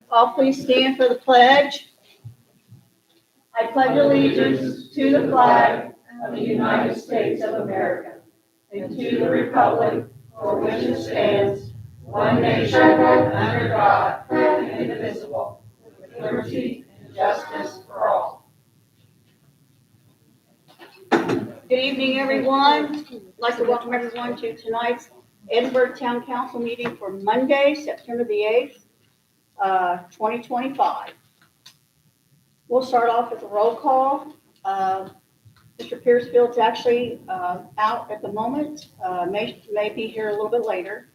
All please stand for the pledge. I pledge allegiance to the flag of the United States of America and to the republic for which it stands, one nation, under God, indivisible, with liberty and justice for all. Good evening, everyone. I'd like to welcome everyone to tonight's Edinburgh Town Council meeting for Monday, September the 8th, 2025. We'll start off with a roll call. Mr. Piercefield's actually out at the moment, may be here a little bit later.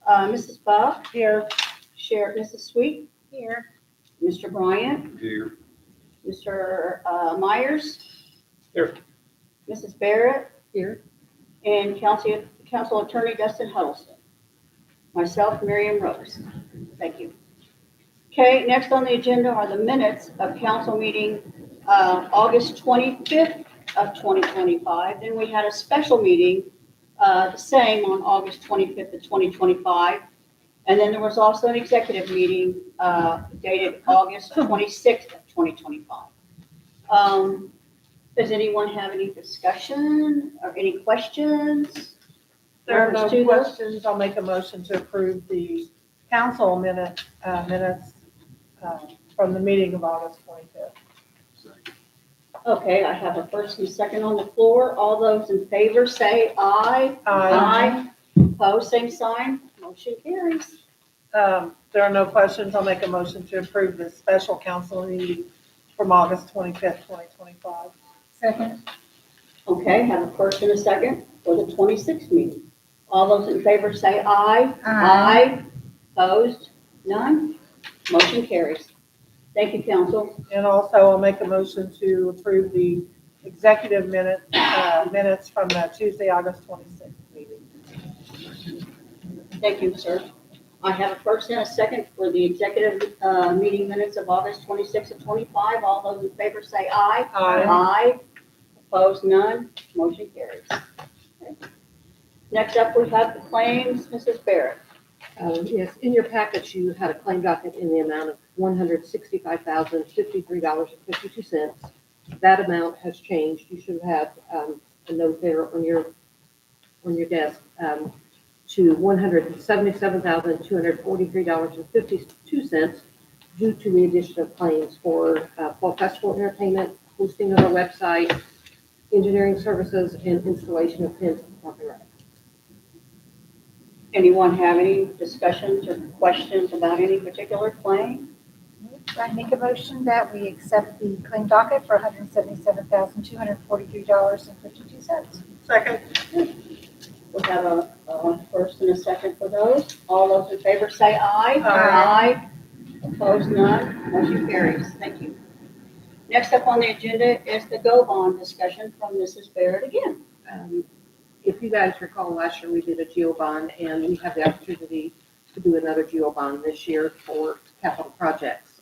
Mrs. Buck? Here. Mrs. Sweet? Here. Mr. Bryant? Here. Mr. Myers? Here. Mrs. Barrett? Here. And Council Attorney Dustin Huddleston. Myself, Miriam Rose. Thank you. Okay, next on the agenda are the minutes of council meeting August 25th of 2025. Then we had a special meeting, the same on August 25th of 2025. And then there was also an executive meeting dated August 26th of 2025. Does anyone have any discussion or any questions? There are no questions. I'll make a motion to approve the council minutes from the meeting of August 25th. Okay, I have a first and second on the floor. All those in favor say aye. Aye. Opposed, same sign. Motion carries. There are no questions. I'll make a motion to approve the special council meeting from August 25th, 2025. Second. Okay, have a first and a second for the 26th meeting. All those in favor say aye. Aye. Opposed, none. Motion carries. Thank you, council. And also I'll make a motion to approve the executive minutes from the Tuesday, August 26th meeting. Thank you, sir. I have a first and a second for the executive meeting minutes of August 26th of 25. All those in favor say aye. Aye. Aye. Opposed, none. Motion carries. Okay. Next up, we have the claims. Mrs. Barrett. Yes, in your package, you had a claim docket in the amount of $165,053.52. That amount has changed. You should have a note there on your desk to $177,243.52 due to the addition of claims for fall festival entertainment, hosting of our website, engineering services, and installation of pins and parking racks. Anyone have any discussions or questions about any particular claim? I make a motion that we accept the claim docket for $177,243.52. Second. We have a first and a second for those. All those in favor say aye. Aye. Opposed, none. Motion carries. Thank you. Next up on the agenda is the GO bond discussion from Mrs. Barrett again. If you guys recall, last year we did a GEO bond, and we have the opportunity to do another GEO bond this year for capital projects.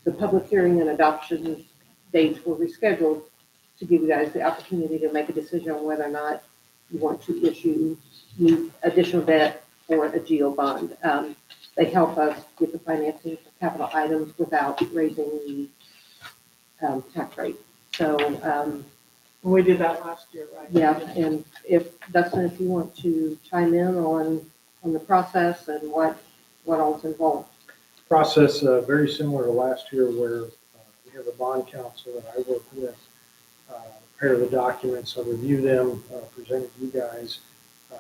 The public hearing and adoption dates were rescheduled to give you guys the opportunity to make a decision on whether or not you want to issue additional debt for a GEO bond. They help us with the financing for capital items without raising the tax rate. So, We did that last year, right? yeah, and if, Dustin, if you want to chime in on the process and what all's involved. Process very similar to last year where we have a bond counsel that I work with, prepare the documents, I review them, present it to you guys,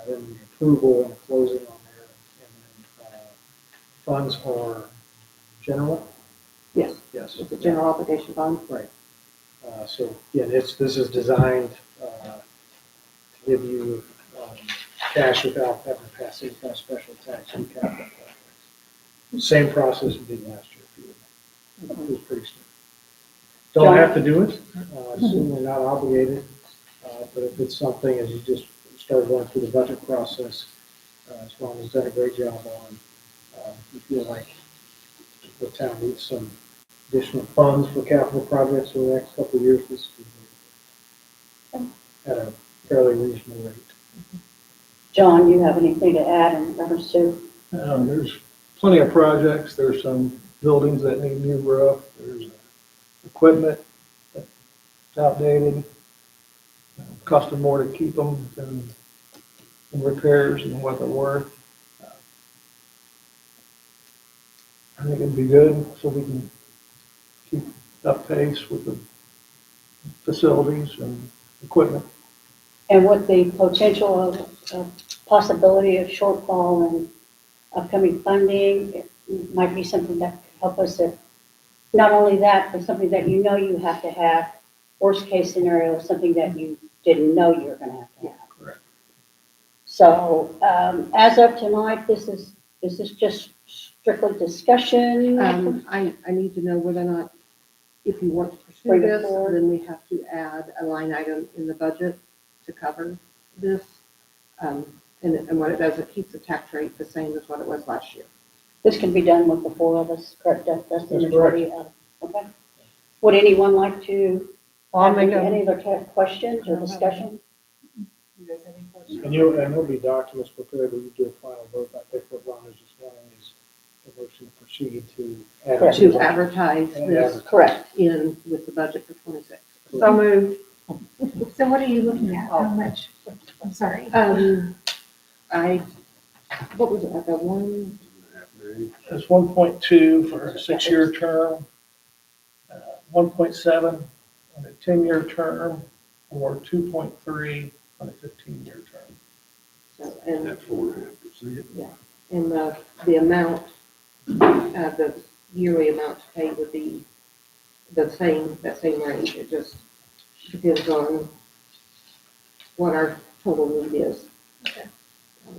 then the approval and the closing on there, and then funds are general? Yes, Yes. it's a general obligation bond. Right. So again, this is designed to give you cash without having to pass any kind of special tax and capital projects. Same process we did last year. It was pretty simple. Don't have to do it, certainly not obligated, but if it's something, as you just started going through the budget process, as Ron has done a great job on, you feel like the town needs some additional funds for capital projects over the next couple of years, this could be at a fairly reasonable rate. John, you have anything to add in reference to? There's plenty of projects. There's some buildings that need new roof. There's equipment that's outdated. Costing more to keep them than repairs and what they're worth. I think it'd be good so we can keep up pace with the facilities and equipment. And with the potential of possibility of shortfall and upcoming funding, it might be something that could help us if, not only that, but something that you know you have to have, worst case scenario, something that you didn't know you were gonna have to have. Correct. So, as of tonight, is this just strictly discussion? I need to know whether or not, if you want to pursue Bring it this, forward. then we have to add a line item in the budget to cover this. And what it does, it keeps the tax rate the same as what it was last year. This can be done with the four of us, correct? That's the That's majority of, okay. Would anyone like to I'll have make any a, other questions or discussion? you guys have any questions? And there'll be documents prepared when you do a final vote. I think what Ron is just wanting is a motion to proceed to add. Correct. To advertise And this advertise. Correct. in with the budget for 26. So moved. So what are you looking at? How much? I'm sorry. What was it, like a one? It's 1.2 for a 6-year term, 1.7 on a 10-year term, or 2.3 on a 15-year term. So, and At 4.5%. And the amount, the yearly amount to pay would be that same rate. It just depends on what our total need is.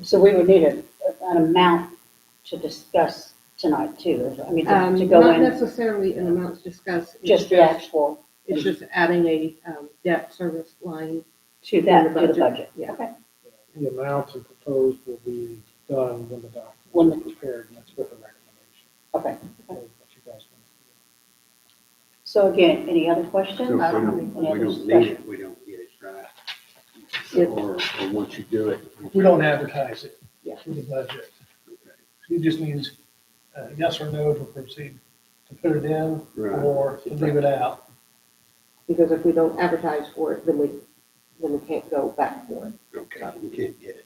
So we would need an amount to discuss tonight too, I mean, to go Not in, necessarily an amount to discuss. It's just the actual, It's just adding a debt service line. to that, In the to the budget. budget. Yeah. Okay. The amounts and proposed will be done when the When documents are prepared, and that's with the recommendation. Okay. So what you guys want So again, any other questions? So if Any we other don't discussion? need it, we don't get it, right? It- Or once you do it. We don't advertise it Yeah. for the budget. Okay. He just needs a yes or no to proceed to put it in Right. or to leave it out. Because if we don't advertise for it, then we can't go back for it. Okay, you can't get it.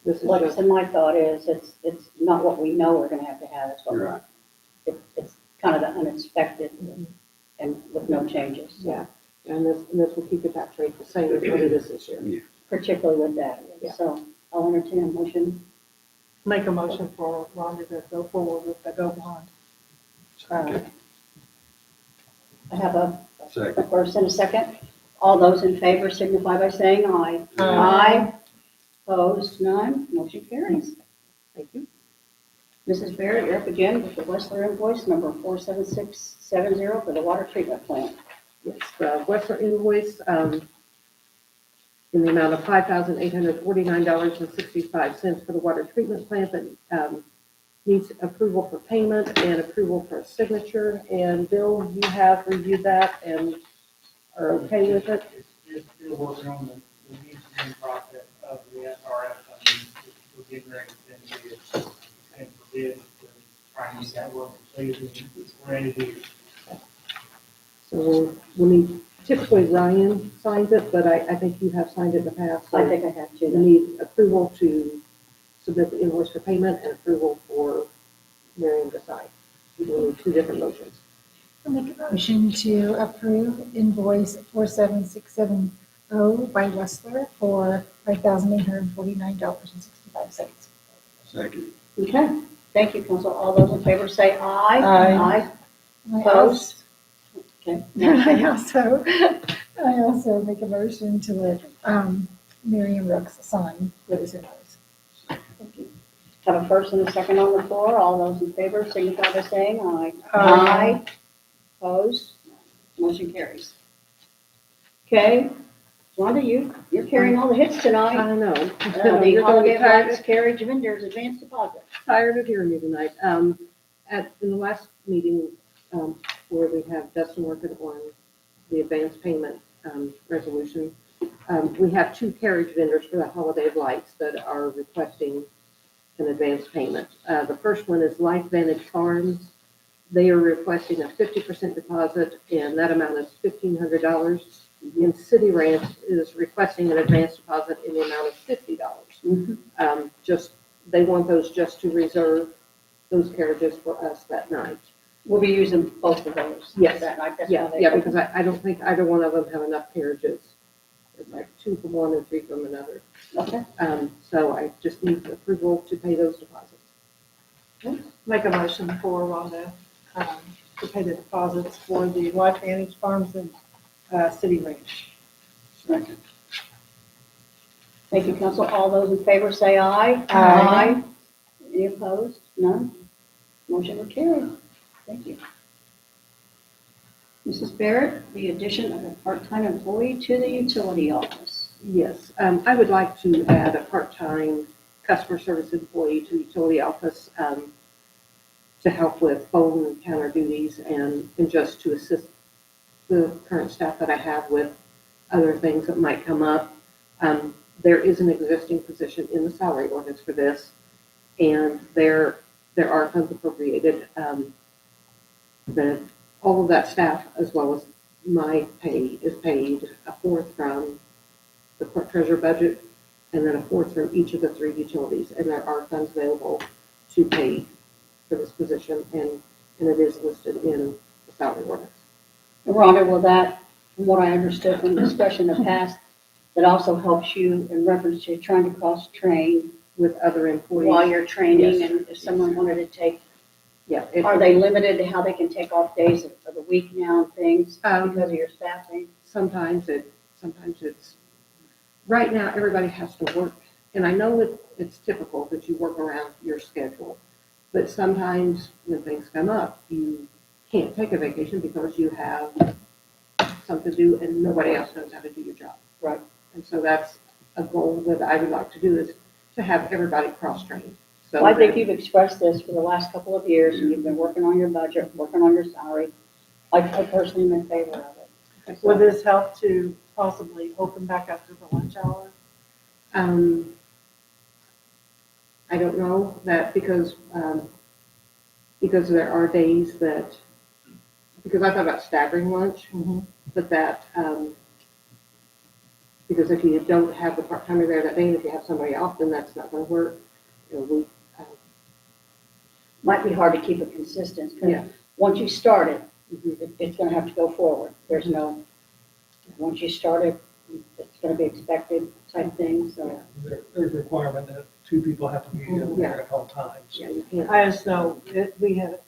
This is Like I just, said, my thought is, it's not what we know we're gonna have to have, it's what, You're right. it's kind of the unexpected and with no changes. So, yeah, and this will keep the tax rate the same as what it is this year. Yeah. Particularly with that. Yeah. So I'll entertain a motion. Make a motion for Rhonda to go forward with the Go Bond. I have a Second. first and a second. All those in favor signify by saying aye. Aye. Opposed, none, motion carries. Thank you. Mrs. Barrett, you're up again with the Westler invoice number 47670 for the water treatment plant. Yes, the Westler invoice, in the amount of $5,849.65 for the water treatment plant that, needs approval for payment and approval for signature. And Bill, you have reviewed that and are okay with it? You're working on the needs and process of the SRF, we're getting ready to send bids, and for bids, trying to get that work completed, we're ready to do. So we need, typically Ryan signs it, but I think you have signed it in the past. So I think I have we to. need approval to submit the invoice for payment and approval for Miriam to sign. We need two different motions. I'll make a motion to approve invoice 47670 by Westler for $5,849.65. Second. Okay, Thank you, council. All those in favor say aye. Aye. I Opposed? Okay. I also make a motion to let Miriam Brooks sign those invoices. Thank you. Have a first and a second on the floor. All those in favor signify by saying aye. Aye. Opposed? Motion carries. Okay, Wanda, you're carrying all the hits tonight. I know. The You're gonna holiday get tired rights carriage vendors advance deposit. tired of hearing me tonight. In the last meeting, where we have Dustin working on the advance payment, resolution, we have two carriage vendors for the Holiday of Lights that are requesting an advance payment. The first one is Life Vantage Farms. They are requesting a 50% deposit, and that amount is $1,500. And City Ranch is requesting an advance deposit in the amount of $50. They want those just to reserve those carriages for us that night. We'll be using both of those. Yes. That night. That's Yeah, how they- yeah, because I don't think either one of them have enough carriages. It's like 2 from one and 3 from another. Okay. So I just need approval to pay those deposits. Make a motion for Rhonda to pay the deposits for the Life Vantage Farms and City Ranch. Second. Thank you, council. All those in favor say aye. Aye. Any opposed? None? Motion will carry. Thank you. Mrs. Barrett, the addition of a part-time employee to the utility office. Yes, I would like to add a part-time customer service employee to the utility office to help with phone and counter duties and just to assist the current staff that I have with other things that might come up. There is an existing position in the salary ordinance for this, and there are funds appropriated. All of that staff, as well as my pay, is paid a fourth from the clerk treasurer budget, and then a fourth from each of the 3 utilities. And there are funds available to pay for this position, and it is listed in the salary ordinance. Rhonda, will that, from what I understood from discussion in the past, that also helps you in reference to trying to cross-train With other employees. while you're training, Yes. and if someone wanted to take, Yeah. are they limited to how they can take off days of the week now and things because of your staffing? Sometimes it's, right now, everybody has to work. And I know it's typical that you work around your schedule, but sometimes when things come up, you can't take a vacation because you have something to do and nobody else knows how to do your job. Right. And so that's a goal that I would like to do, is to have everybody cross-trained. So Well, I think that- you've expressed this for the last couple of years, and you've been working on your budget, working on your salary. I personally am in favor of it. Would this help to possibly open back after the lunch hour? I don't know that because there are days that, because I thought about staggering lunch, but that, because if you don't have the part-timer there that day, and if you have somebody off, then that's not gonna work. You know, Might be hard to keep it consistent, Yeah. because once you start it, mhm. it's gonna have to go forward. There's no, once you start it, it's gonna be expected type thing, so. There's a requirement that 2 people have to be in there at all times. Yeah, you can't. I just know we had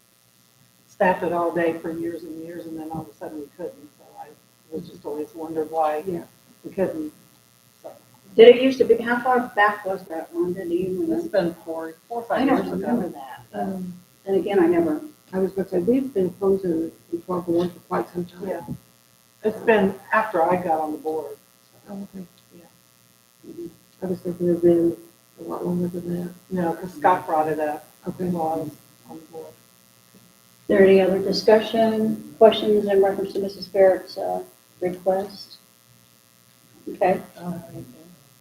staffed it all day for years and years, and then all of a sudden we couldn't. So I was just always wondered why Yeah. we couldn't. So Did it used to be, how far back was that, Rhonda? Do you it's remember? been 4 or 5 I years don't remember ago. that. Then again, I never, I was gonna say, we've been closing in 12 to 1 for quite some time. Yeah. It's been after I got on the board. Oh, okay. Yeah. I was thinking it had been a lot longer than that. No, because Scott brought it up Okay. while I was on the board. is there any other discussion, questions in reference to Mrs. Barrett's request? Okay,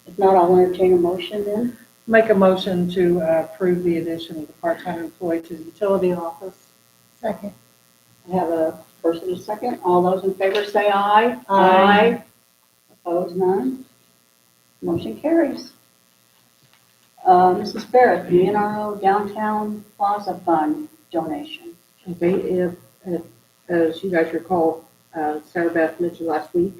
if not, I'll entertain a motion then. Make a motion to approve the addition of the part-time employee to the utility office. Second. I have a first and a second. All those in favor say aye. Aye. Opposed, none. Motion carries. Mrs. Barrett, the NRO Downtown Plaza Fund donation. Okay, as you guys recall, Sarah Beth mentioned last week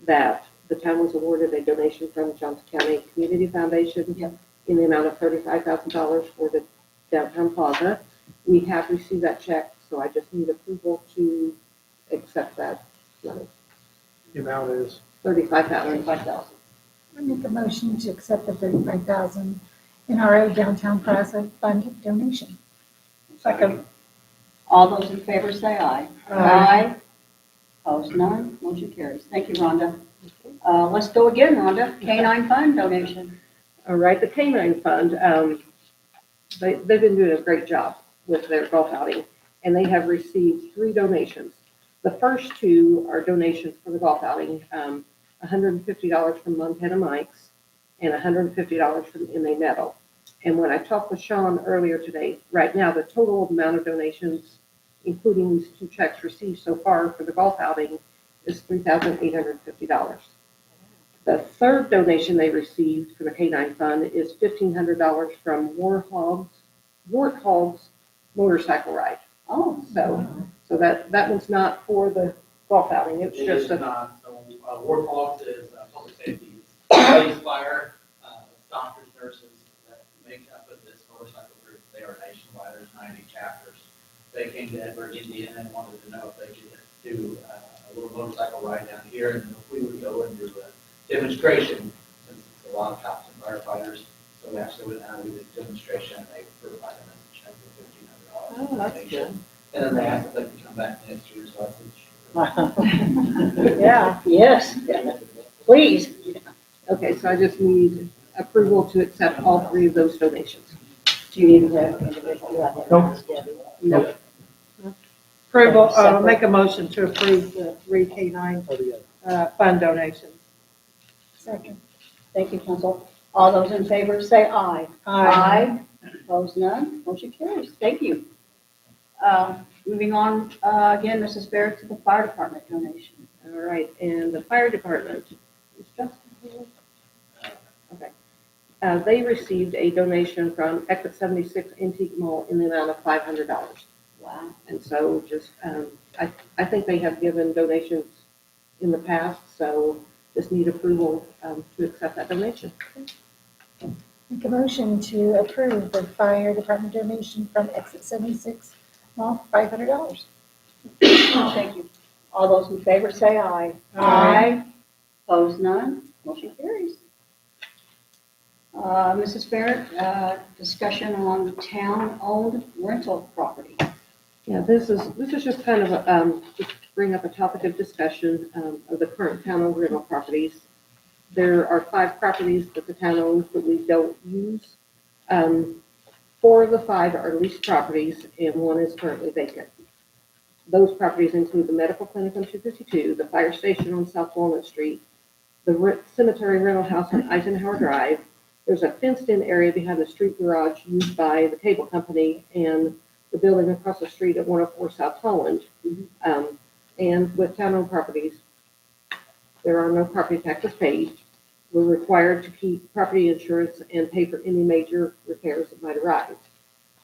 that the town was awarded a donation from Johnson County Community Foundation Yep. in the amount of $35,000 for the downtown plaza. We have received that check, so I just need approval to accept that money, The amount is, $35,000. I make a motion to accept the 35,000 NRA Downtown Plaza Fund donation. Second. All those in favor say aye. Aye. Opposed, none, motion carries. Thank you, Rhonda. Let's go again, Rhonda. K-9 fund donation. All right, the K-9 Fund, they've been doing a great job with their golf outing, and they have received 3 donations. The first 2 are donations for the golf outing, $150 from Montana Mike's and $150 from MA Metal. And when I talked with Sean earlier today, right now, the total amount of donations, including these 2 checks received so far for the golf outing, is $3,850. The third donation they received for the K-9 Fund is $1,500 from Warthogs Motorcycle Ride. Oh, So that one's not for the golf outing, it's It just is a, not, so, Warthog is public safety, police, fire, doctors, nurses that make up of this motorcycle group. They are nationwide, there's 90 chapters. They came to Edward, Indiana and wanted to know if they could do a little motorcycle ride down here and if we would go and do a demonstration, since it's a lot of cops and firefighters. So we actually went out and did a demonstration and they provided us a check for $1,500. Oh, that's good. And then they asked if they could come back next year, so I said, sure. Yeah. yes, please. okay, so I just need approval to accept all 3 of those donations. Do you need to individual? Nope. Approval, make a motion to approve the 3 K-9 altogether. fund donations. Second. Thank you, council. All those in favor say aye. Aye. Opposed, none, motion carries. Thank you. Moving on, again, Mrs. Barrett to the fire department donation. All right, and the fire department is just, okay. They received a donation from Exit 76 Antique Mall in the amount of $500. Wow. And so just, I think they have given donations in the past, so just need approval to accept that donation. Make a motion to approve the fire department donation from Exit 76 Mall, $500. Thank you. All those in favor say aye. Aye. Opposed, none, motion carries. Mrs. Barrett, discussion on town-owned rental property. Yeah, this is just kind of just to bring up a topic of discussion of the current town-owned rental properties. There are 5 properties that the town owns that we don't use. 4 of the 5 are leased properties and 1 is currently vacant. Those properties include the medical clinic on 252, the fire station on South Walnut Street, the cemetery rental house on Eisenhower Drive. There's a fenced-in area behind the street garage used by the cable company and the building across the street at 104 South Holland. And with town-owned properties, there are no property taxes paid. We're required to keep property insurance and pay for any major repairs that might arise.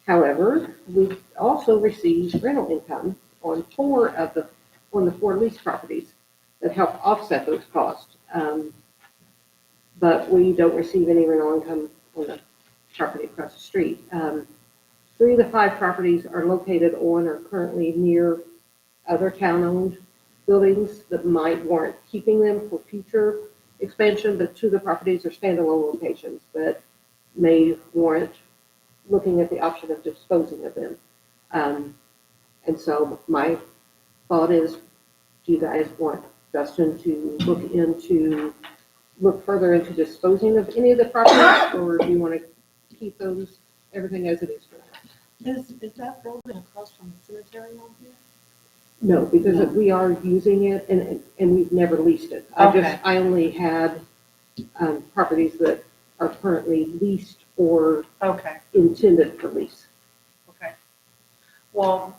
However, we also receive rental income on 4 of the 4 leased properties that help offset those costs. But we don't receive any rental income on the property across the street. 3 of the 5 properties are located on or currently near other town-owned buildings that might warrant keeping them for future expansion, but 2 of the properties are standalone locations that may warrant looking at the option of disposing of them. And so my thought is, do you guys want Dustin to look further into disposing of any of the properties, or do you want to keep those, everything as it is for now? Is that building across from the cemetery on here? No, because we are using it and we've never leased it. Okay. I only had properties that are currently leased or Okay, intended for lease. okay. Well,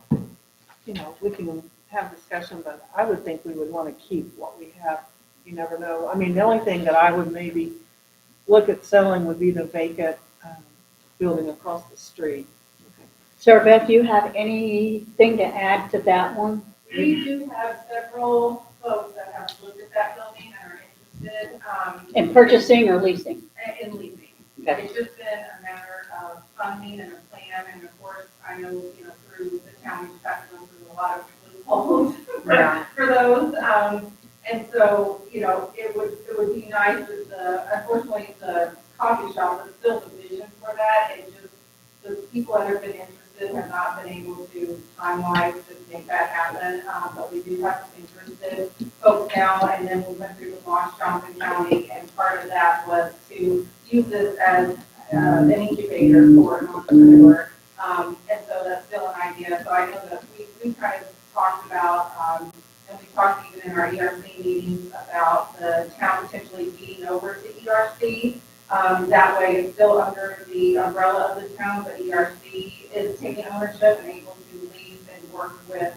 we can have discussion, but I would think we would want to keep what we have. You never know. I mean, the only thing that I would maybe look at selling would be the vacant building across the street. Sarah Beth, do you have anything to add to that one? We do have several folks that have looked at that building and are interested In purchasing or leasing? in leasing. Okay. It's just been a matter of funding and a plan them, and of course, I know, through the town, we've had to go through a lot of loopholes Yeah. for those. And so, it would be nice if unfortunately, the coffee shop is still the vision for that. It just, the people that have been interested have not been able to time-wise to make that happen. But we do have some interested folks now, and then we went through the Wash Johnson County, and part of that was to use this as an incubator for an entrepreneur. And so that's still an idea. So I know that we kind of talked about, and we talked even in our ERC meetings about the town potentially feeding over to ERC. That way it's still under the umbrella of the town, but ERC is taking ownership and able to lease and work with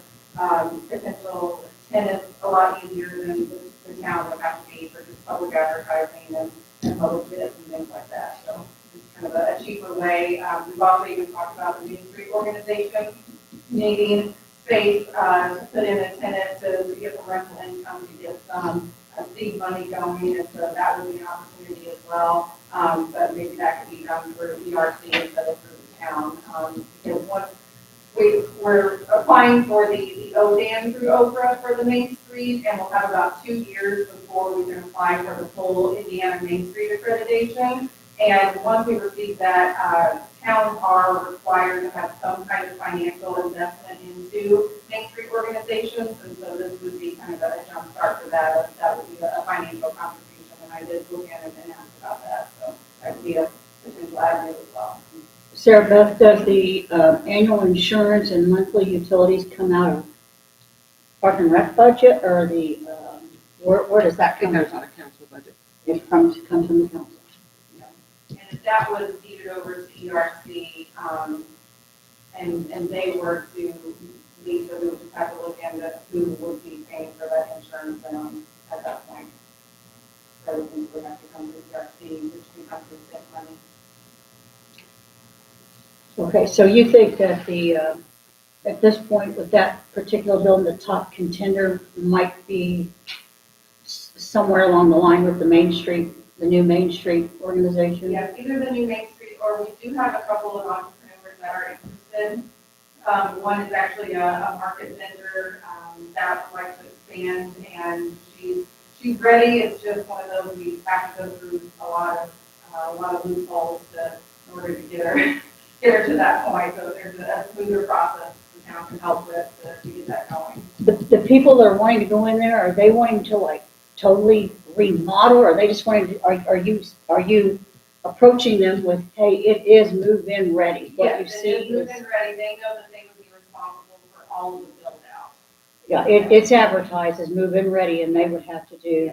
potential tenants a lot easier than the town would have to be for just public advertising and public bids and things like that. So it's kind of a cheaper way. We've also even talked about the Main Street organization needing space to put in a tenant to get some rental income, to get some seed money going, and so that would be an opportunity as well. But maybe that could be done through ERC instead of through the town. Because once we're applying for the ODAN through Okra for the Main Street, and we'll have about 2 years before we can apply for the full Indiana Main Street accreditation. And once we receive that, towns are required to have some kind of financial investment into Main Street organizations, and so this would be kind of a jump start for that. That would be a financial contribution, and I did look at it and ask about that, so that would be a potential avenue as well. Sarah Beth, does the annual insurance and monthly utilities come out of Park and Rec budget, or the, where does that It come goes from? out of council budget. It comes from the council. And if that was deeded over to ERC, and they were to lease, so we would just have to look into who would be paying for that insurance, at that point. Everything would have to come to ERC, which can come through state money. Okay, so you think that at this point with that particular building, the top contender might be somewhere along the line with the Main Street, the new Main Street organization? Yes, either the new Main Street, or we do have a couple of entrepreneurs that are interested. One is actually a market vendor that would like to expand, and she's ready. It's just one of those, we have to go through a lot of loopholes in order to get her to that point. So there's a smoother process the town can help with to get that going. The people that are wanting to go in there, are they wanting to like totally remodel, or are they just wanting to, are you approaching them with, hey, it is move-in ready? What you Yes, see it is is, move-in ready. They know that they would be responsible for all of the build out. yeah, it's advertised as move-in ready, and they would have to do,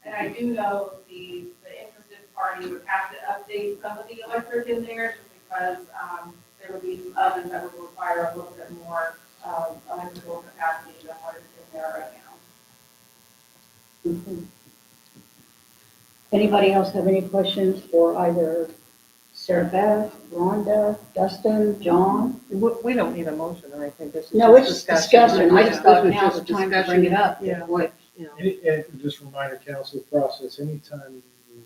And I do know the interested party would have to update some of the electric in there, just because there would be some ovens that would require a little bit more electrical capacity than what is in there right now. Mhm. Anybody else have any questions for either Sarah Beth, Rhonda, Dustin, John? We don't need a motion or anything, this is No, just it's discussion. I just This thought was now's just the time to bring it up. Yeah. What, And just remind the council process, anytime you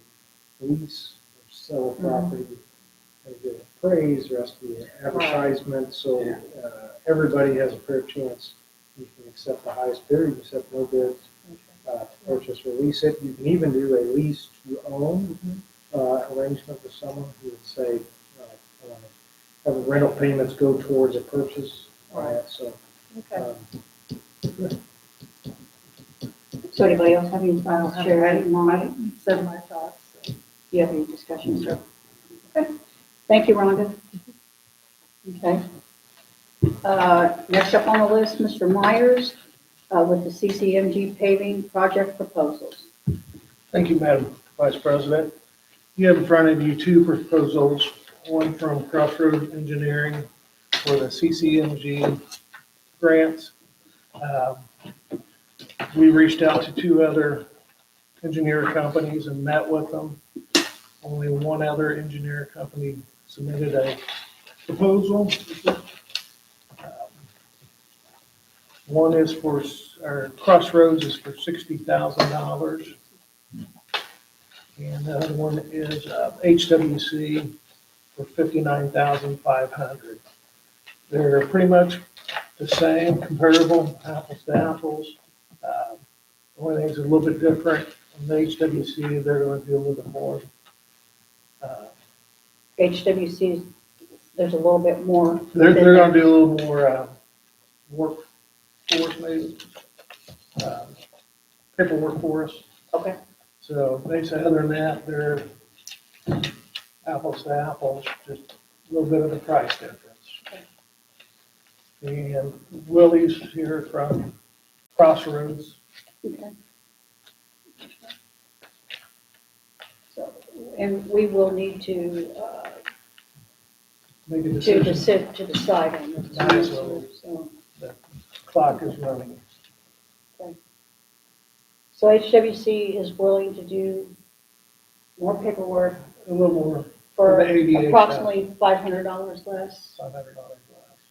lease or sell a property, they get appraised, there has to be an advertisement, so everybody has a fair chance. You can accept the highest bidder, you can accept no bids to purchase or lease it. You can even do a lease to own arrangement with someone who would say, I want to have rental payments go towards a purchase. So Okay. So anybody else have any final share? Rhonda, Said my thoughts. So. do you have any discussion, sir? Okay. Thank you, Rhonda. Okay. Next up on the list, Mr. Myers with the CCMG paving project proposals. Thank you, Madam Vice President. You have in front of you two proposals, one from Crossroads Engineering for the CCMG grants. We reached out to two other engineer companies and met with them. Only one other engineer company submitted a proposal. One is for, or Crossroads is for $60,000. And the other one is HWC for $59,500. They're pretty much the same, comparable, apples to apples. The only thing's a little bit different from the HWC, they're going to do a little bit more. HWC, there's a little bit more. They're going to do a little more workforce maybe, paperwork for us. Okay, So they say other than that, they're apples to apples, just a little bit of a price difference. And Willie's here from Crossroads. okay. So, and we will need to, Make a to decision. decide on this. Nice. So Clock is running. so HWC is willing to do more paperwork A little more, for The ADA approximately $500 less. $500 less.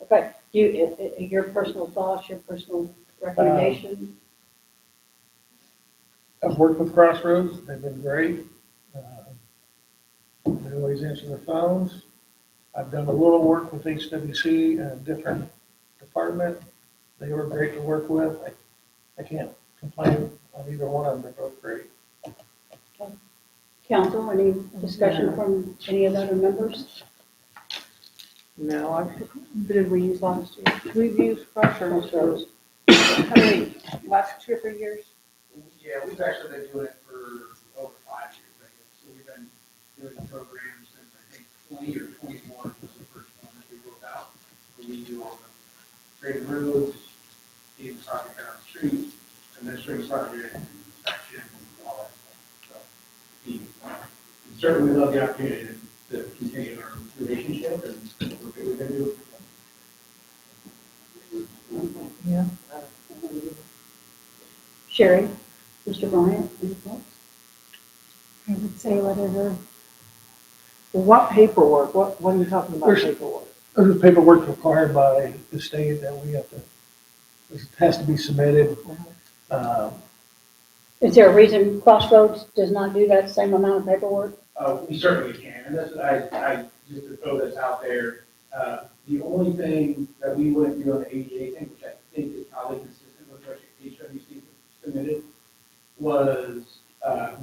Okay, your personal thoughts, your personal recommendation? I've worked with Crossroads, they've been great. They always answer their phones. I've done a little work with HWC in a different department. They were great to work with. I can't complain on either one of them, they're both great. Council, any discussion from any of the other members? No, who did we use last year? We've used Crossroads. Crossroads. How many, last 2 or 3 years? Yeah, we've actually been doing it for over 5 years, I guess. So we've been doing the program since I think 20 or 21 was the first one that we rolled out. We do all the graded roads, even project out on the street, administrative project, inspection, and all that stuff. So we certainly love the opportunity to continue our relationship and work that we've been doing. Yeah. Sherry, Mr. Bryant, any thoughts? I would say whatever. What paperwork, what are you talking about There's- paperwork? There's paperwork required by the state that we have to, it has to be submitted. Is there a reason Crossroads does not do that same amount of paperwork? We certainly can, and that's, I, just to throw this out there, the only thing that we wouldn't do on the ADA thing, which I think is probably consistent with what HWC submitted, was,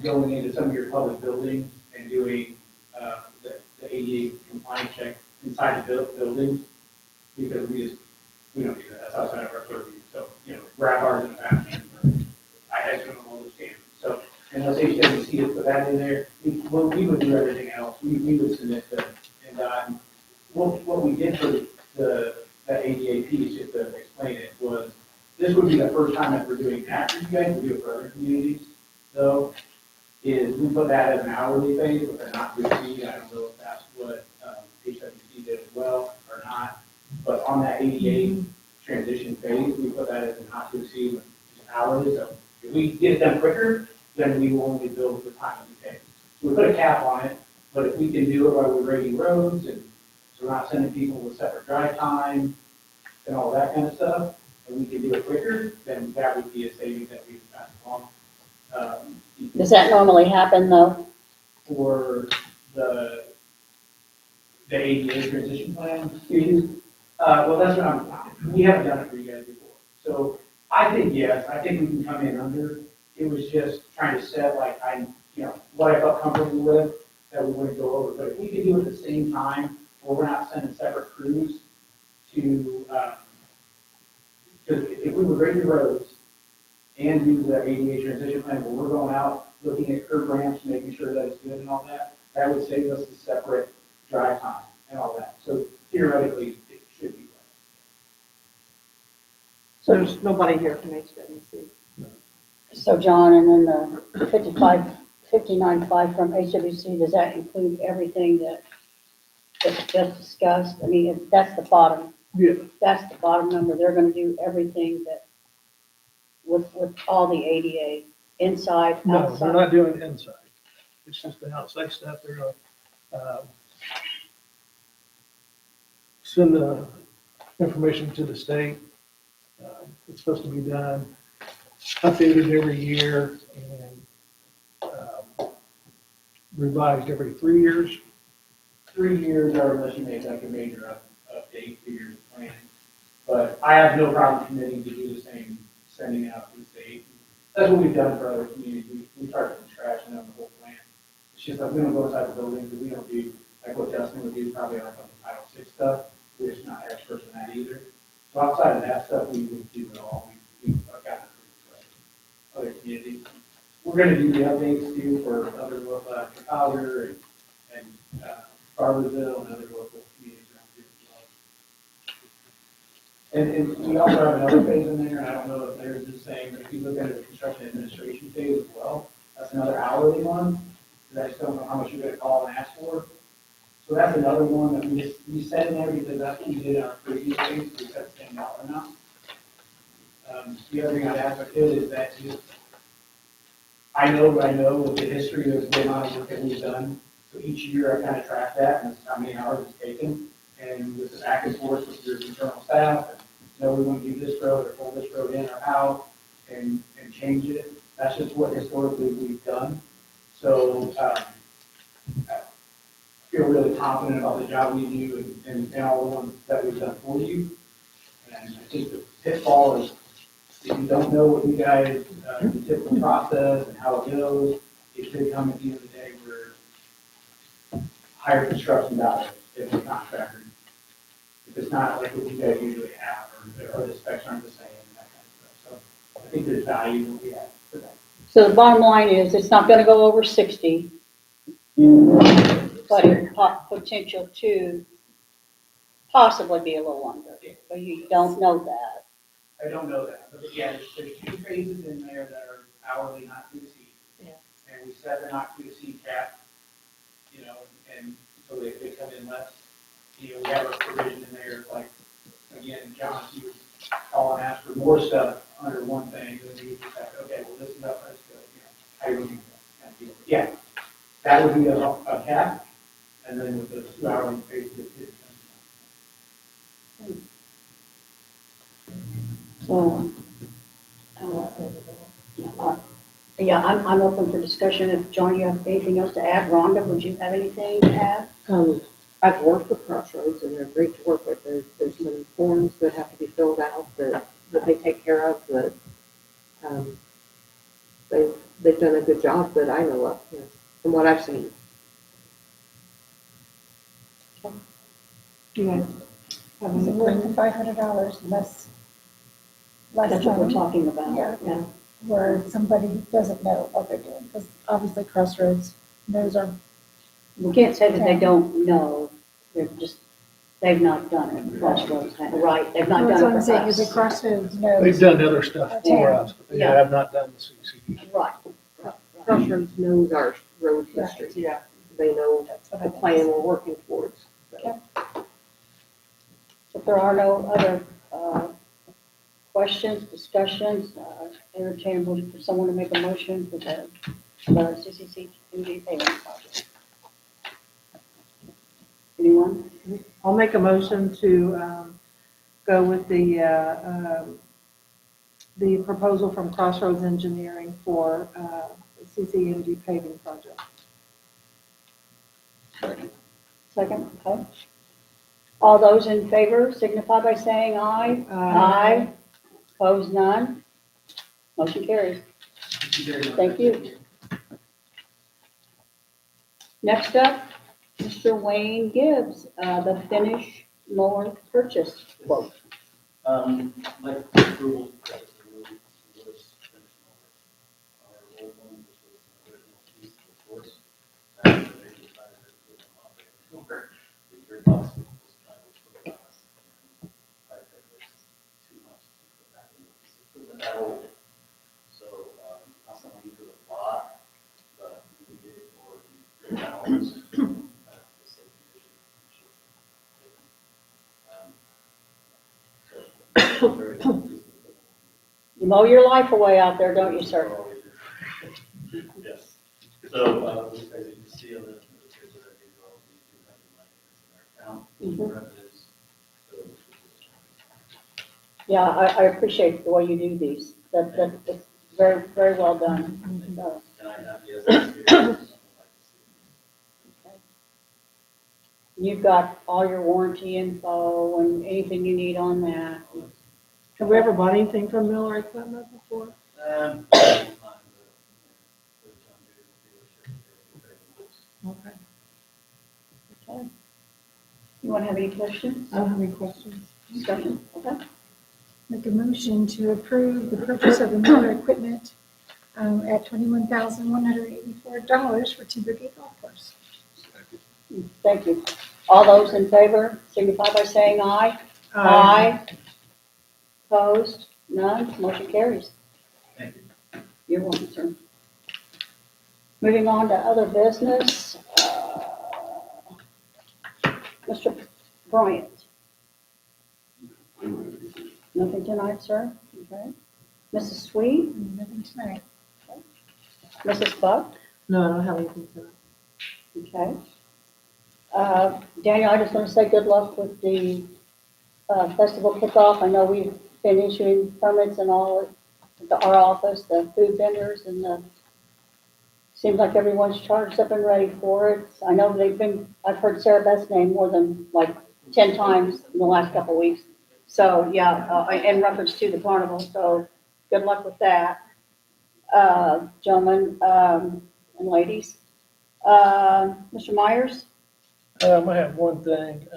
going into some of your public buildings and doing, the ADA compliance check inside the buildings, because we don't do that, that's outside of our purview, so, grab ours in the bathroom, I just don't know all those standards, so, unless HWC has put that in there, we would do everything else, we would submit the, and, what we did for the ADA piece, just to explain it, was, this would be the first time that we're doing that for you guys, we do it for other communities, though, is we put that as an hourly phase, but they're not to exceed, I don't know if that's what, HWC did as well or not, but on that ADA transition phase, we put that as a not to exceed, which is hourly, so if we get it done quicker, then we will only bill the time that we pay. So we put a cap on it, but if we can do it while we're grading roads, and so we're not sending people with separate drive time and all that kind of stuff, and we can do it quicker, then that would be a saving that we would pass along. Does that normally happen though? For the ADA transition plan fees? Well, that's what we haven't done it for you guys before. So I think, yes, I think we can come in under. It was just trying to set what I felt comfortable with, that we wouldn't go over. But if we could do it at the same time, where we're not sending separate crews to, because if we were grading roads and do the ADA transition plan, where we're going out, looking at curb ramps, making sure that it's good and all that, that would save us the separate drive time and all that. So theoretically, it should be less. So, There's nobody here from HWC. so John, and then the 59.5 from HWC, does that include everything that's just discussed? I mean, if that's the bottom, Yeah, that's the bottom number, they're gonna do everything that, with all the ADA, inside, no, they're outside. not doing inside. It's just the outside stuff. They're gonna, send the information to the state. It's supposed to be done, updated every year and, revised every 3 years. 3 years or unless you make like a major update to your plan. But I have no problem committing to do the same, sending out to the state. That's what we've done for other communities. We start from scratch and have the whole plan. It's just like we don't go inside the buildings, and we don't do, like what Justin would do, probably like on the Title VI stuff. We're just not experts in that either. So outside of that stuff, we would do it all. We've gotten approved for other communities. We're gonna do the updates too for other local, Trafalgar and Barberville and other local communities around here as well. And we also have another phase in there, and I don't know if there's the same, but if you look at the construction administration phase as well, that's another hourly one, because I just don't know how much you're gonna call and ask for. So that's another one that we set in there because that's what we did in our previous phase, we set the same dollar amount. The other thing I'd add with it is that just, I know what I know with the history of the amount of work that we've done. So each year I kind of track that and how many hours it's taken. And with the back and forth with your internal staff, and we want to do this road or pull this road in or out and change it. That's just what historically we've done. So I feel really confident about the job we do and all the ones that we've done for you. And I think the pitfall is if you don't know what you guys, the typical process and how it goes, it could come at the end of the day where higher construction dollars if the contractor, if it's not like what you guys usually have, or the specs aren't the same and that kind of stuff. So I think there's value that we have for that. So the bottom line is, it's not gonna go over 60, but it potential to possibly be a little under, but you don't know that. I don't know that, but yeah, there's 2 phases in there that are hourly not to exceed. Yeah. And we set the not to exceed cap, and so they come in less. We have a provision in there, like, again, John, you would call and ask for more stuff under one thing, and then you just have, okay, well, this is up, let's go, how you looking at that deal? Yeah, that would be a cap, and then with the 2 hourly phases, it's So, yeah, I'm open for discussion. If John, you have anything else to add? Rhonda, would you have anything to add? I've worked with Crossroads and they're great to work with. There's some forms that have to be filled out that they take care of, that, they've done a good job that I know of, from what I've seen. You guys have Is it any worth the $500 less That's what we're time? talking about. Yeah. Where somebody doesn't know what they're doing, because obviously Crossroads knows our, We can't say that they don't know, they've not done it. Crossroads, right, they've not that's what done I'm it saying, for is that us. Crossroads knows. They've done other stuff for us, but they Yeah. have not done the CCD. Right. Crossroads knows our road history. Yeah. They know That's what I the meant. plan we're working towards. If there are no other questions, discussions, entertain a motion for someone to make a motion for the CCC MD payment project. Anyone? I'll make a motion to go with the proposal from Crossroads Engineering for the CCMG paving project. Second, okay. All those in favor signify by saying aye. Aye. Opposed, none. Motion carries. Thank you. Next up, Mr. Wayne Gibbs, the Finnish mower purchase quote. Like approval, that was finished over. Our old one, which was an original piece of course, and they decided to put them on there. The year box was trying to put us, and I think it's too much to put back in the system that old. So, not something you could have bought, but we did it for the $3. The same condition. You mow your life away out there, don't you, sir? Yes. So, as you can see on the picture that I gave you all, we do have the money in our account, revenues. So, Yeah, I appreciate the way you do these. That's very, very well done. So, and I have, yes, something like this. You've got all your warranty info and anything you need on that. Have we ever bought anything from Miller Equipment before? Several times, the John Deere dealership, they're very nice. Okay. Okay. You want to have any questions, I don't have any questions. discussion? Okay. Make a motion to approve the purchase of the Miller equipment at $21,184 for Timber Gate Golf Course. Thank you. All those in favor signify by saying aye. Opposed? None? Motion carries. Thank you. You're welcome, sir. Moving on to other business. Mr. Bryant, nothing tonight, sir? Okay. Mrs. Sweet, Nothing tonight. Mrs. Buck, No, I don't have anything tonight. okay. Daniel, I just want to say good luck with the festival kickoff. I know we've been issuing permits and all at our office, the food vendors and seems like everyone's charged up and ready for it. I know I've heard Sarah Beth's name more than like 10 times in the last couple of weeks. So, yeah, in reference to the carnival, so good luck with that. Gentlemen, and ladies. Mr. Myers? I have one thing.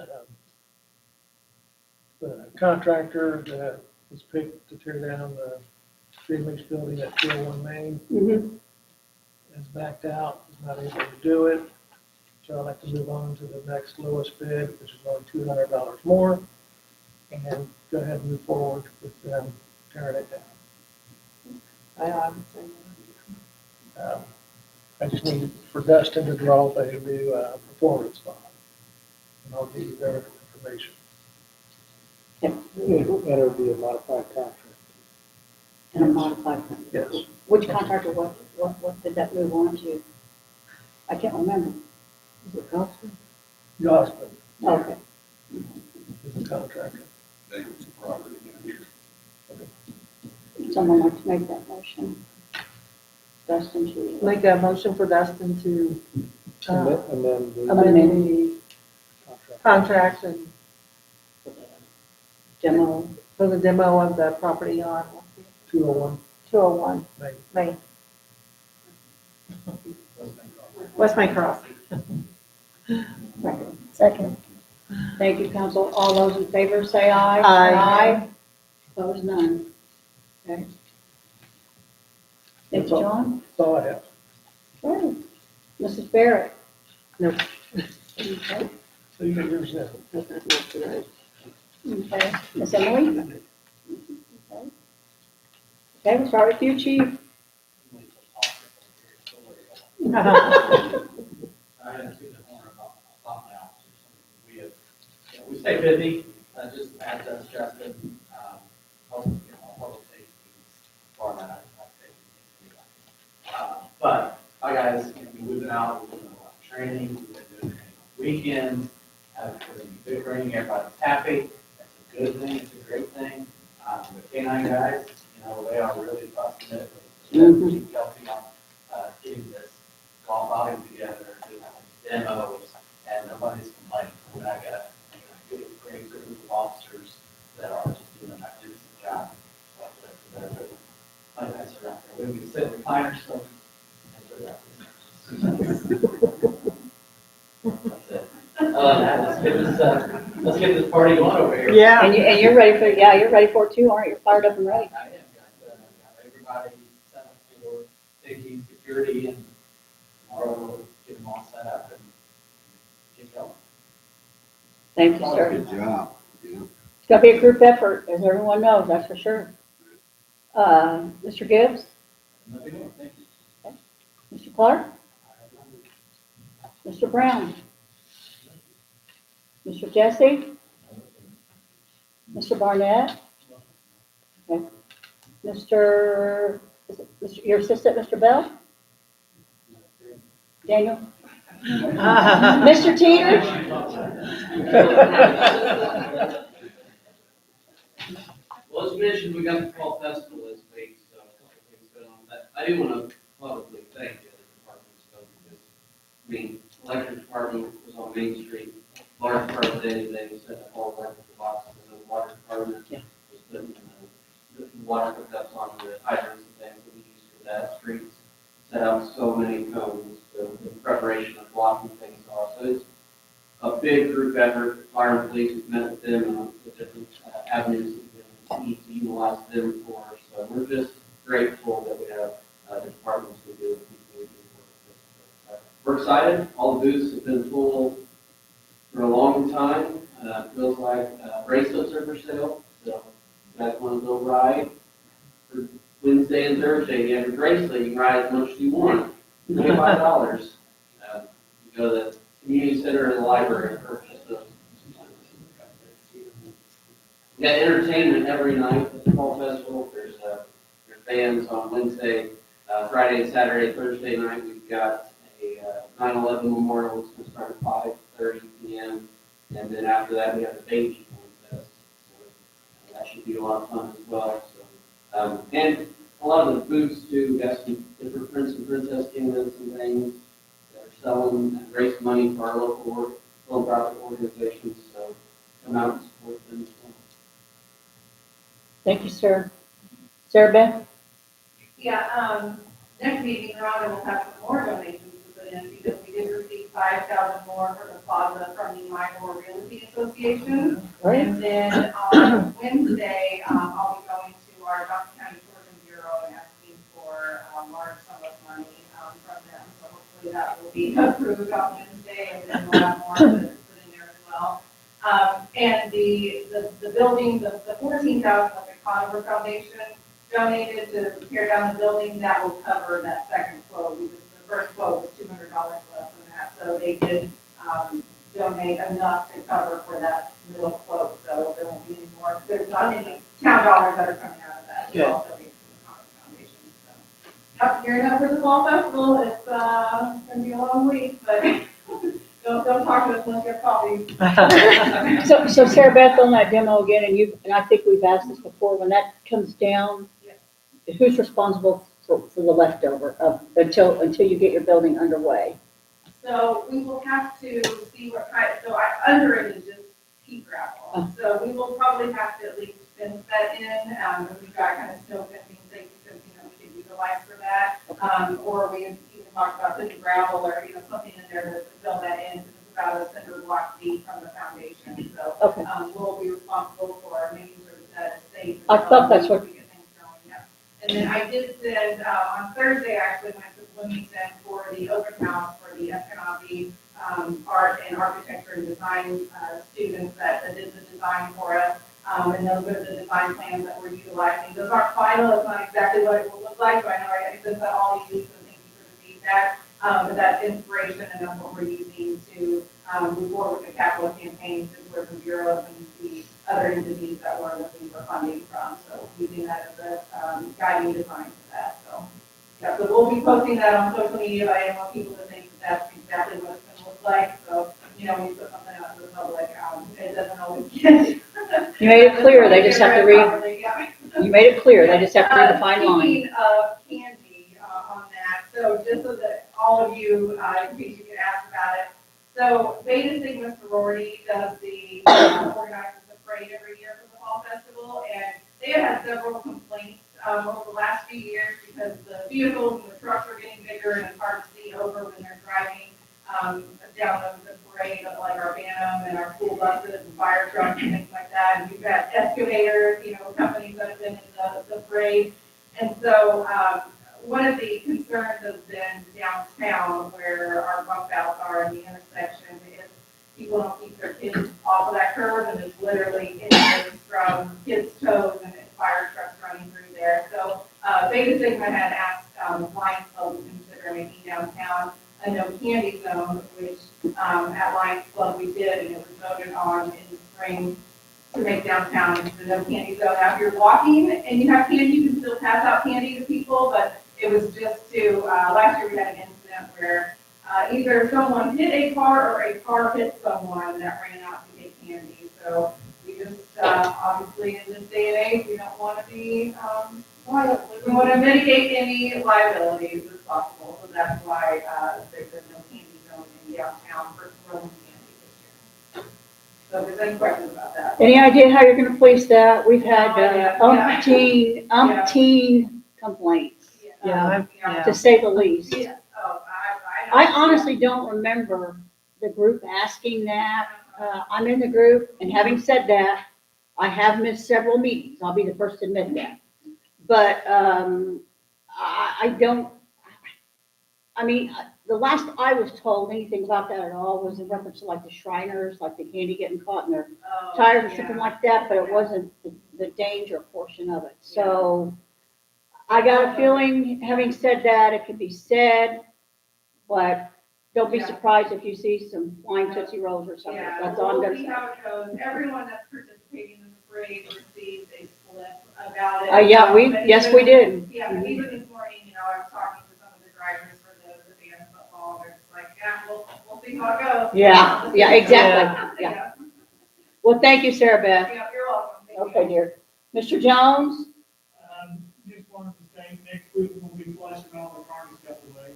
The contractor that was picked to tear down the Freeman's building at 201 Main Mm-hmm. is backed out, is not able to do it. So I'd like to move on to the next lowest bid, which is only $200 more, and go ahead and move forward with them tearing it down. I would say I just need for Dustin to draw up a new performance bond, and I'll give you their information. It'll be a modified contract. And a modified contract. Yes. Which contractor, what did that move on to? I can't remember. Is it Gosford? Gosman Okay. is the contractor. David's property down here. Someone like to make that motion? Dustin, to Make a motion for Dustin to Amend the amend the contract. contract and demo. for the demo of the property on 201 201 Main. Main. West Main Cross. Second. Thank you, council. All those in favor say aye. Aye. Opposed, none. Okay. Thank you, John. That's all I have. Okay. Mrs. Barrett? No. Okay. So you get yours now. Okay. Miss Emily? Okay. Okay, we'll start with you, chief. I hadn't seen the corner about my office. We have, we stay busy, just as does Justin, public safety, format, but our guys, we've been moving out, we've been doing a lot of training, we've been doing training on weekends, having bickering, everybody's happy. That's a good thing, it's a great thing. The canine guys, they are really busting it. Keep Kelsey on, getting this golf outing together, doing demos, and nobody's complaining. I got a great group of officers that are just doing a magnificent job. My guys are out there, we can sit in recliners, so. That's it. Let's get this party going over here. Yeah. And you're ready for, you're ready for it too, aren't you? You're fired up and ready. I am, got everybody set up for safety, security, and tomorrow we'll get them all set up and get going. Thank you, sir. Good job, It's gonna be a group effort, as everyone knows, that's for sure. Mr. Gibbs? Nothing more, thank you. Mr. Clark? Mr. Brown? Mr. Jesse? Mr. Barnett? Okay. Mr., your assistant, Mr. Bell? Daniel? Mr. Teeter? Well, as mentioned, we got the fall festival this week, so a couple of things going on with that. I do want to publicly thank the other departments, though, because, electric department was on Main Street, far as anything, set up all electrical boxes in the water department. Yeah. Just putting the water hookups on the hydrants and things that we use for that, streets, set out so many cones, in preparation of blocking things off. So it's a big group effort. Fire and police, we've met with them on the different avenues that we need to utilize them for. So we're just grateful that we have the departments we do, and people we do work with. We're excited. All the booths have been full for a long time. Feels like bracelets are for sale. So if you guys want to go ride for Wednesday and Thursday, you have your bracelet, you can ride as much as you want. $25. You go to the community center or the library and purchase those. We got entertainment every night at the fall festival. There's bands on Wednesday, Friday, Saturday, Thursday night. We've got a 9/11 memorial. It's going to start at 5:30 p.m. And then after that, we have the baby contest. So that should be a lot of fun as well. So, and a lot of the booths too. We got some different Prince and Princess Kingdoms and things that are selling and raise money for our local philanthropic organizations. So come out and support them as well. Thank you, sir. Sarah Beth? Yeah, next meeting, Rhonda will have some more donations to put in because we did receive 5,000 more for the plaza from the Mymore Realty Association. And then on Wednesday, I'll be going to our Johnson County Tourism Bureau and asking for a large sum of money from them. So hopefully that will be approved on Wednesday, and then we'll have more to put in there as well. And the building, the 14,000 that the Conover Foundation donated to tear down the building, that will cover that second quote, because the first quote was $200 less than that. So they did donate enough to cover for that middle quote, so there won't be any more. There's not any town dollars that are coming out of that. It's all donated to the Conover Foundation. So, up here up for the fall festival, it's going to be a long week, but don't talk to us unless you're coffee. So Sarah Beth, on that demo again, and I think we've asked this before, when that comes down, who's responsible for the leftover until you get your building underway? So we will have to see what kind, under it is just pea gravel. So we will probably have to at least fence that in, and we've got kind of snow fencing, safety fencing that we can utilize for that. Or we even talked about putting gravel or, something in there to fill that in, because it's about a cinder block deep from the foundation. So, we'll be responsible for making sure that it's safe. I thought that's what. We get things going, yeah. And then I did send, on Thursday, I actually went to Bloomington for the open house for the Eskenazi art and architecture and design students that did the design for us. And those are the design plans that we're utilizing. Those aren't final, it's not exactly what it will look like, but I know I sent that all to you, so thank you for the feedback. But that's inspiration, and that's what we're using to move forward with the capital campaigns and for the bureaus and the other entities that we're looking for funding from. So using that as a guiding design for that. So, yeah, so we'll be posting that on social media, but I don't want people to think that that's exactly what it's going to look like. So, when you put something out to the public, it doesn't always get. You made it clear, they just have to read. Yeah. You made it clear, they just have to read the fine line. Speaking of candy on that, so just so that all of you, in case you get asked about it, so Beta Sigma Sorority does organizes the parade every year for the fall festival, and they have had several complaints over the last few years because the vehicles and the trucks are getting bigger and it's hard to see over when they're driving down the parade, like our Bantam and our school buses and fire trucks and things like that. And you've got excavators, companies that have been in the parade. And so one of the concerns has been downtown where our bump outs are in the intersection is people don't keep their kids off of that curb, and it's literally inches from kids' toes and fire trucks running through there. So Beta Sigma had asked Lions Club to consider making downtown a no candy zone, which at Lions Club we did, and it was voted on in the spring to make downtown the no candy zone. Now, if you're walking and you have candy, you can still pass out candy to people, but it was just to, last year we had an incident where either someone hit a car or a car hit someone that ran out to get candy. So we just, obviously in this day and age, we don't want to be, we want to mitigate any liabilities as possible. So that's why there's a no candy zone in downtown for throwing candy this year. So if there's any questions about that. Any idea how you're gonna police that? We've had No idea. umpteen complaints, Yeah, to say the least. Yeah, oh, I know. I honestly don't remember the group asking that. I'm in the group, and having said that, I have missed several meetings. I'll be the first to admit that. But, I don't, I mean, the last I was told anything about that at all was in reference to like the Shriners, like the candy getting caught in their Oh, tires or yeah. something like that, but it wasn't the danger portion of it. So I got a feeling, having said that, it could be said, but don't be Yeah. surprised if you see some flying Tootsie Rolls or something. Yeah, That's all I'm we'll gonna see say. how it goes. Everyone that's participating in the parade receives a slip about it. Yeah, But yes, even- we did. Yeah, but even this morning, I was talking to some of the drivers for the band football, and they're just like, yeah, we'll see how it goes. Yeah, exactly. Yeah. Well, thank you, Sarah Beth. Yeah, you're welcome. Thank you. Okay, dear. Mr. Jones? Just wanted to say, next week we'll be flushing all the carnage stuff away.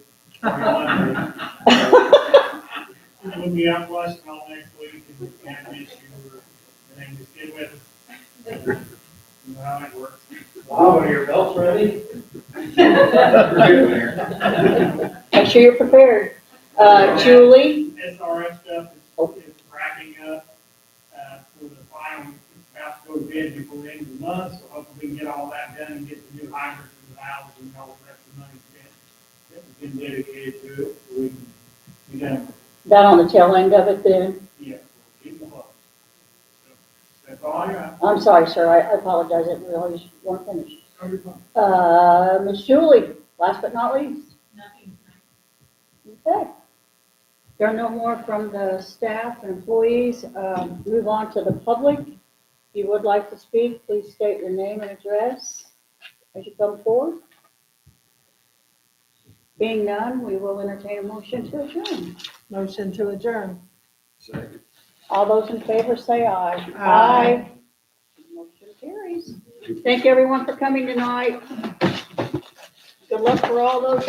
We'll be out flushing all next week and have an issue or anything, just get with us. You know how it works. Wow, are your belts ready? Make sure you're prepared. Julie? SRF stuff is wrapping up, for the final, it's about to go to bid before the end of the month, so hopefully we can get all that done and get the new hydrants and valves and all the rest of the money spent. That has been dedicated to it, so we can be done. That on the tail end of it then? Yeah, keep them up. So, that's all I got. I'm sorry, sir. I apologize. I didn't realize you weren't finished. Oh, you're fine. Ms. Julie, last but not least. Nothing. Okay. There are no more from the staff and employees. Move on to the public. If you would like to speak, please state your name and address as you come forward. Being none, we will entertain a motion to adjourn. motion to adjourn. Second. All those in favor say aye. Aye. Motion carries. Thank everyone for coming tonight. Good luck for all those